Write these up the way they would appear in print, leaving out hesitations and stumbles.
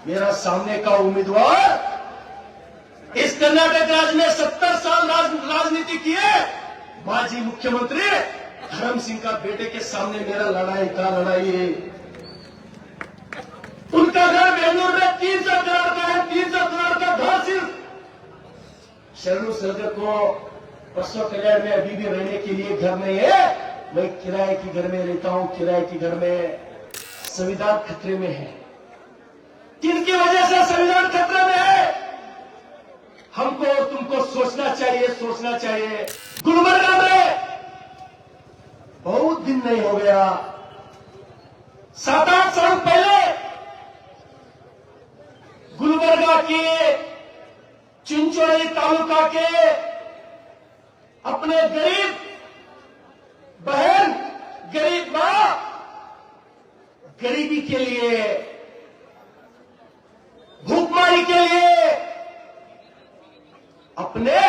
मेरा सामने का उम्मीदवार इस कर्नाटक राज्य में 70 साल राजनीति किए माजी मुख्यमंत्री धर्म सिंह का बेटे के सामने मेरा लड़ाई है। उनका घर बेंगलुरु में 300 करोड़ का है, 300 करोड़ का घर सिर्फ शरणु सरगर को परसों कल्याण में अभी भी रहने के लिए घर नहीं है। मैं किराए के घर में रहता हूं, किराए के घर में संविधान खतरे में है। किनकी वजह से संविधान खतरे में है? हमको और तुमको सोचना चाहिए। गुलबर्गा में बहुत दिन नहीं हो गया, 7-8 साल पहले गुलबर्गा के चिंचोली तालुका के अपने गरीब बहन, गरीब मां, गरीबी के लिए, भूखमरी के लिए अपने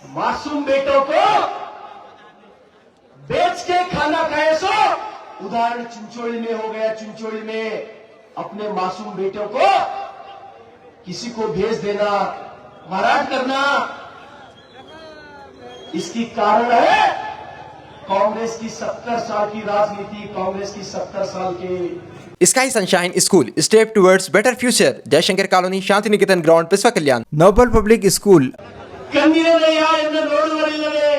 मासूम बेटों को बेच के खाना खाए। सो उदाहरण चिंचोली में हो गया। चिंचोली में अपने मासूम बेटों को किसी को भेज देना, मारहाट करना, इसकी कारण है कांग्रेस की 70 साल की राजनीति, कांग्रेस की 70 साल के sky sunshine school step towards better future Jaishankar colony Shanti Niketan ground Biswa Kalyan noble public school ಕಂದಿರಯ್ಯ ಎಂದು ನೋಡುವರಿಲ್ಲವೇ,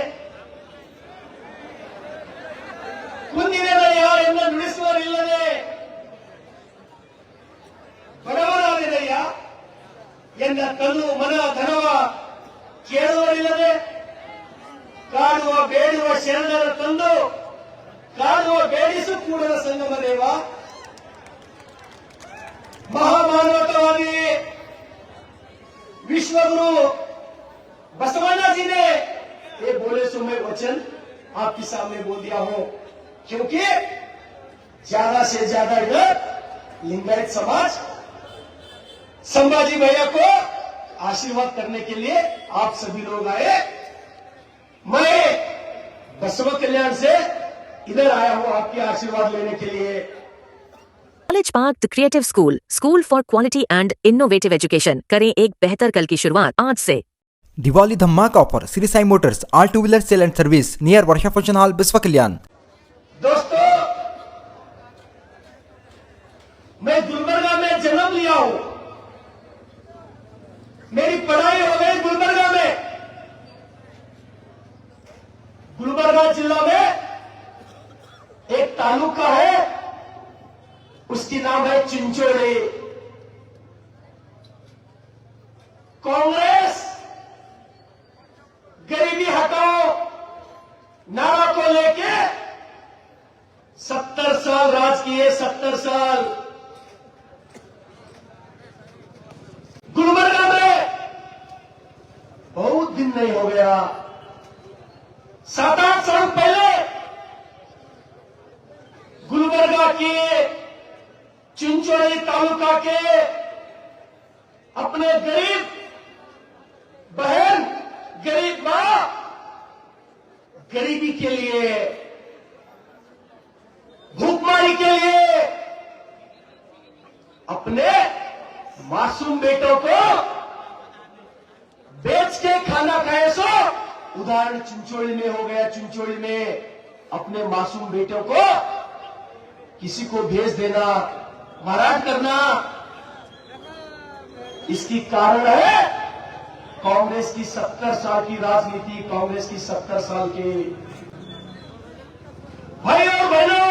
ಕುಂದಿರಯ್ಯ ಎಂದು ನುಡಿಸುವರಿಲ್ಲವೇ, ಬಡವರಾಗಿರಯ್ಯ ಎಂದ ಕಲ್ಲು ಮನ ಧನವ ಕೇಳುವರಿಲ್ಲದೆ, ಕಾಡುವ ಬೇಡುವ ಶರಣರ ತಂದು ಕಾಡುವ ಬೇಡಿಸು ಕೂಡಲ ಸಂಗಮ ದೇವ, महामानवतावादी विश्वगुरु बसवाना जी ने ये बोले सो मैं वचन आपके सामने बोल दिया हूं, क्योंकि ज्यादा से ज्यादा इधर लिंगायत समाज संभाजी भैया को आशीर्वाद करने के लिए आप सभी लोग आए। मैं बसवा कल्याण से इधर आया हूं आपके आशीर्वाद लेने के लिए। College park the creative school for quality and innovative education. करें एक बेहतर कल की शुरुआत आज से। दिवाली धमाका offer Shri Sai motors all two wheeler sale and service near Varsha function hall Biswa Kalyan. दोस्तों, मैं गुलबर्गा में जन्म लिया हूं, मेरी पढ़ाई हो गई गुलबर्गा में। गुलबर्गा जिला में एक तालुका है, उसकी नाम है चिंचोली। कांग्रेस गरीबी हटाओ नारा को लेके 70 साल राज किए, 70 साल। गुलबर्गा में बहुत दिन नहीं हो गया, 7-8 साल पहले गुलबर्गा के चिंचोली तालुका के अपने गरीब बहन, गरीब मां, गरीबी के लिए, भूखमरी के लिए अपने मासूम बेटों को बेच के खाना खाए। सो उदाहरण चिंचोली में हो गया। चिंचोली में अपने मासूम बेटों को किसी को भेज देना, मारहाट करना, इसकी कारण है कांग्रेस की 70 साल की राजनीति, कांग्रेस की 70 साल के। भाई और बहनों,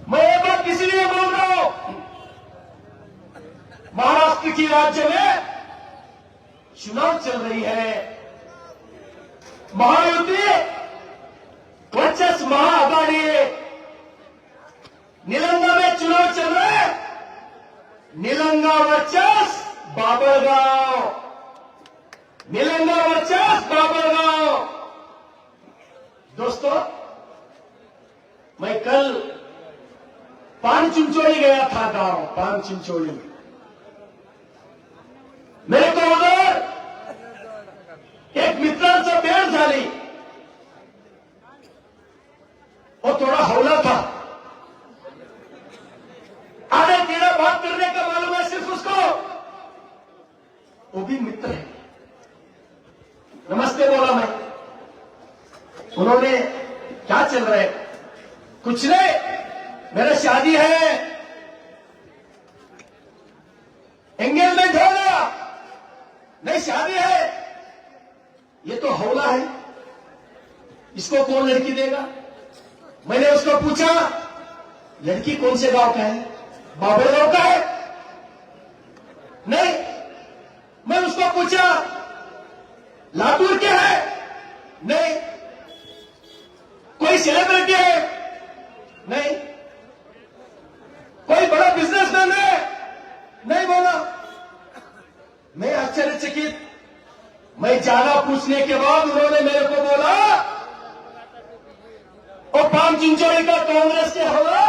मैं एक बात इसलिए बोल रहा हूं, महाराष्ट्र की राज्य में चुनाव चल रही है, महायुति वर्चस्व महाआघाड़ी, निलंगा में चुनाव चल रहा है, निलंगा वर्चस्व बाबरगांव, निलंगा वर्चस्व बाबरगांव। दोस्तों, मैं कल पान चिंचोली गया था, गांव पान चिंचोली। मेरे को उधर एक मित्रांचं भेट झाली, वो थोड़ा हौला था। अरे तेरा बात करने वो भी मित्र है। नमस्ते बोला मैं। उन्होंने क्या चल रहा है? कुछ नहीं, मेरा शादी है, एंगेजमेंट हो गया, नहीं शादी है। ये तो हौला है, इसको कौन लड़की देगा? मैंने उसको पूछा लड़की कौन से गांव का है? बाबर गांव का है? नहीं। मैं उसको पूछा लातूर के है? नहीं। कोई सेलिब्रिटी है? नहीं। कोई बड़ा बिजनेसमैन है? नहीं बोला। मैं आश्चर्यचकित। मैं ज्यादा पूछने के बाद उन्होंने मेरे को बोला और पाम चिंचोड़ी का कांग्रेस के होगा।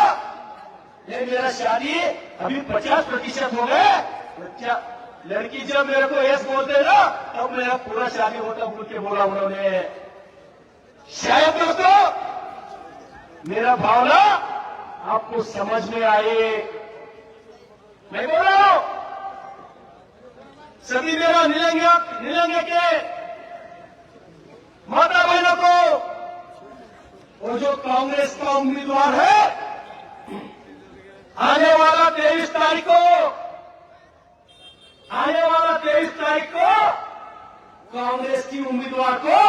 ये मेरा शादी अभी 50% हो गए। बच्चा लड़की जब मेरे को यस बोलते ना तब मेरा पूरा शादी होता बोल के बोला उन्होंने। शायद दोस्तों मेरा भावना आपको समझ में आए। मैं बोल रहा हूं सभी मेरा निलंगे के माता बहनों को, वो जो कांग्रेस का उम्मीदवार है आने वाला 23 तारीख को कांग्रेस की उम्मीदवार को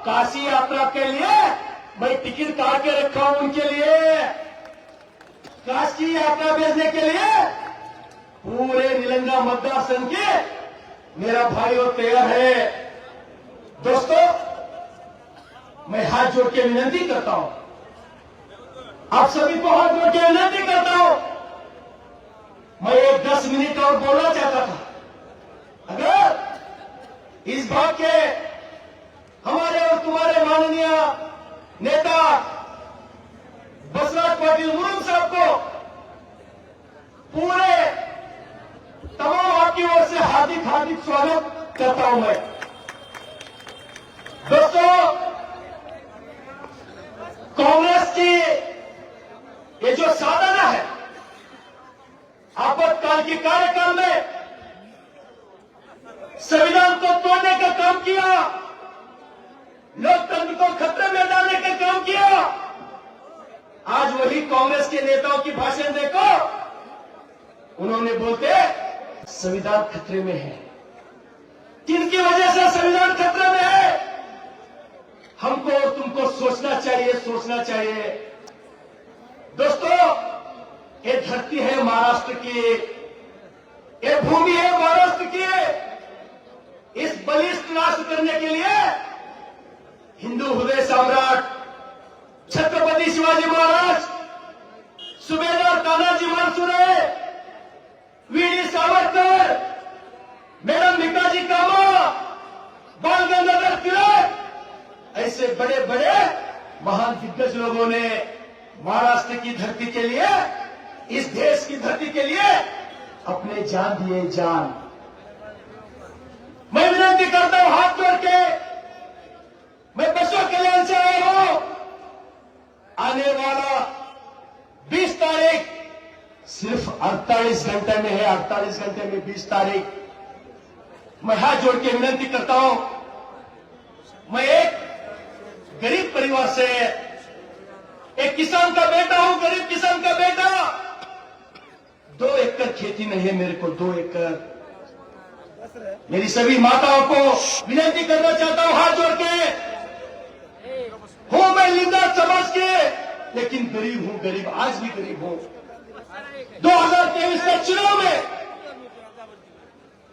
काशी यात्रा के लिए मैं टिकट काट के रखा हूं। उनके लिए काशी यात्रा भेजने के लिए पूरे निलंगा मतदार संघ के मेरा भाई और तैयार है। दोस्तों मैं हाथ जोड़ के विनती करता हूं, आप सभी को हाथ जोड़ के विनती करता हूं। मैं एक 10 मिनट और बोलना चाहता था। अगर इस भाग के हमारे और तुम्हारे माननीय नेता बसवराज पाटिल मुरुम साहब को पूरे तमाम आपकी ओर से हार्दिक हार्दिक स्वागत करता हूं मैं। दोस्तों कांग्रेस की ये जो साधना है आपातकाल के कार्यकाल में संविधान को तोड़ने का काम किया, लोकतंत्र को खतरे में डालने का काम किया। आज वही कांग्रेस के नेताओं की भाषण देखो, उन्होंने बोलते संविधान खतरे में है। किनकी वजह से संविधान खतरे में है? हमको और तुमको सोचना चाहिए। दोस्तों ये धरती है महाराष्ट्र की, ये भूमि है महाराष्ट्र की। इस बलिष्ठ राष्ट्र करने के लिए हिंदू हृदय सम्राट छत्रपति शिवाजी महाराज, सुबेदार तानाजी मालुसरे, वीडी सावरकर, मैडम भिकाजी कामा, बाल गंगाधर तिलक, ऐसे बड़े बड़े महान दिग्गज लोगों ने महाराष्ट्र की धरती के लिए, इस देश की धरती के लिए अपने जान दिए जान। मैं विनती करता हूं हाथ जोड़ के, मैं बसवा कल्याण से आया हूं। आने वाला 20 तारीख सिर्फ 48 घंटे में है। 48 घंटे में 20 तारीख। मैं हाथ जोड़ के विनती करता हूं, मैं एक गरीब परिवार से, एक किसान का बेटा हूं, गरीब किसान का बेटा। 2 एकड़ खेती नहीं है मेरे को, 2 एकड़। मेरी सभी माताओं को विनती करना चाहता हूं हाथ जोड़ के, हूं मैं लिंगा समाज के, लेकिन गरीब हूं, गरीब आज भी गरीब हूं। 2023 के चुनाव में,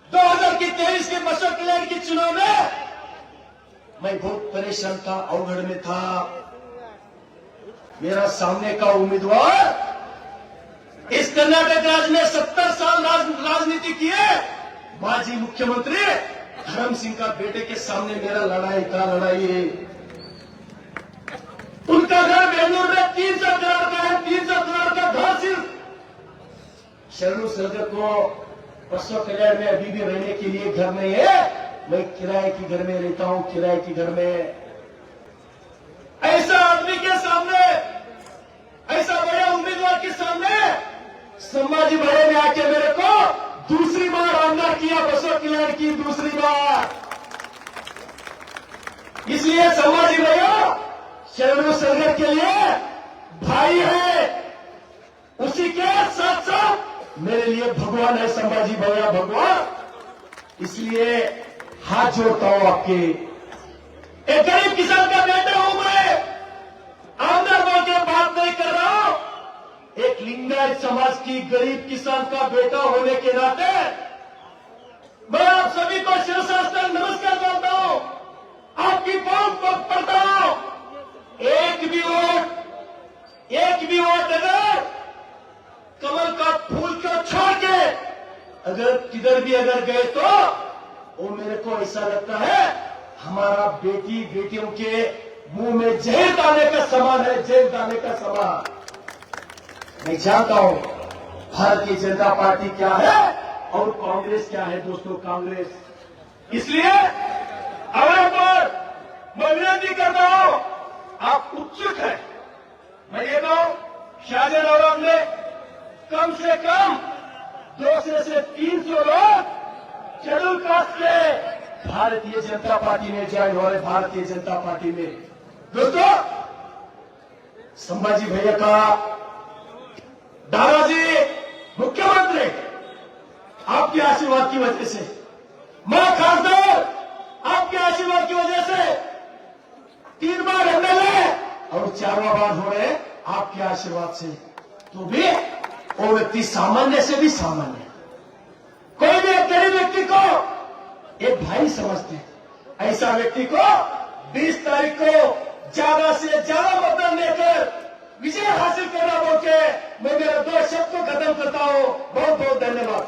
2023 के बसवा कल्याण के चुनाव में मैं बहुत परेशान था, अवघड़ में था। मेरा सामने का उम्मीदवार इस कर्नाटक राज्य में 70 साल राजनीति किए, माजी मुख्यमंत्री धर्म सिंह का बेटे के सामने मेरा लड़ाई है। उनका घर बेंगलुरु में 300 करोड़ का है, 300 करोड़ का घर सिर्फ शरणु सरगर को बसवा कल्याण में अभी भी रहने के लिए घर नहीं है। मैं किराए के घर में रहता हूं, किराए के घर में। ऐसा आदमी के सामने, ऐसा बड़ा उम्मीदवार के सामने संभाजी बड़े में आके मेरे को दूसरी बार आमदार किया बसवा कल्याण लैंडस्लाइड की दूसरी बार। इसलिए संभाजी भैया शरणू सरगर के लिए भाई है, उसी के साथ साथ मेरे लिए भगवान है संभाजी भैया, भगवान। इसलिए हाथ जोड़ता हूं आपके। एक गरीब किसान का बेटा हूं मैं, आमदार बोल के बात नहीं कर रहा हूं। एक लिंगायत समाज की गरीब किसान का बेटा होने के नाते मैं आप सभी को शिरसाष्टांग नमस्कार करता हूं, आपकी बहुत पड़ता हूं। एक भी वोट अगर कमल का फूल को छोड़ के अगर किधर भी अगर गए तो वो मेरे को ऐसा लगता है हमारा बेटियों के मुंह में जहर डालने का समान है, जहर डालने का समान। मैं जानता हूं भारतीय जनता पार्टी क्या है और कांग्रेस क्या है दोस्तों, कांग्रेस। इसलिए अवसर पर मैं विनती करता हूं, आप उत्सुक हैं, मैं ये कहूं शाहजहां आवाम ने कम से कम 200 से 300 लोग शेड्यूल कास्ट के भारतीय जनता पार्टी में ज्वाइन हो रहे, भारतीय जनता पार्टी में। दोस्तों संभाजी भैया का दादाजी मुख्यमंत्री आपके आशीर्वाद की वजह से, मां खासदार आपके आशीर्वाद की वजह से 3 बार एमएलए और 4वां बार हो रहे आपके आशीर्वाद से। तो भी वो व्यक्ति सामान्य से भी सामान्य, कोई भी एक गरीब व्यक्ति को एक भाई समझते हैं। ऐसा व्यक्ति को 20 तारीख को ज्यादा से ज्यादा मतदान लेकर विजय हासिल करना बोल के मैं मेरे 2 शब्द को खत्म करता हूं। बहुत बहुत धन्यवाद।